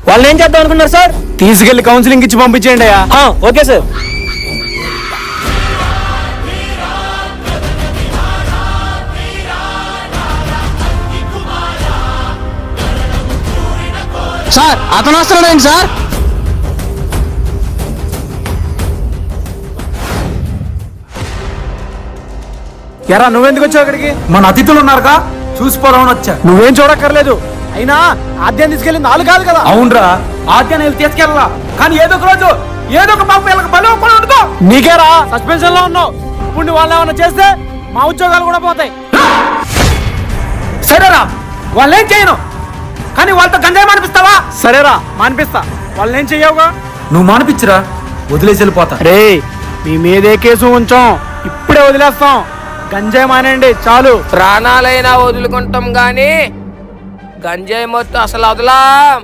వాళ్ళని ఏం చేద్దాం అనుకున్నారు సార్? తీసుకెళ్లి కౌన్సిలింగ్ ఇచ్చి పంపించేయండి అయ్యా. Okay sir. సార్ అతను వస్తున్నాడండి సార్. ఎరా నువ్వెందుకు వచ్చావు అక్కడికి? మన అతిథులు ఉన్నారుగా, చూసిపోదామని వచ్చా. నువ్వేం చూడక్కర్లేదు. అయినా ఆద్యాన్ని తీసుకెళ్ళింది నాలుగు కాదు కదా. అవునరా, ఆద్యాన్ని వెళ్ళి తీసుకెళ్ళాలా, కానీ ఏదో ఒక రోజు ఏదో ఒక పాప వీళ్ళకి బలం కూడా ఉండదు. నీకేరా సస్పెన్షన్ లో ఉన్నావు. ఇప్పుడు నువ్వు వాళ్ళు ఏమన్నా చేస్తే మా ఉద్యోగాలు కూడా పోతాయి. సరేరా, వాళ్ళేం చేయను, కానీ వాళ్ళతో గంజాయి మానిపిస్తావా? సరేరా మానిపిస్తా. వాళ్ళేం చెయ్యవుగా. నువ్వు మానిపించరా, వదిలేసి వెళ్ళిపోతా. రే మీ మీదే కేసు ఉంచాం, ఇప్పుడే వదిలేస్తాం. గంజాయి మానేయండి చాలు. ప్రాణాలైనా వదులుకుంటాం గాని గంజాయి మొత్తం అసలు వదలం.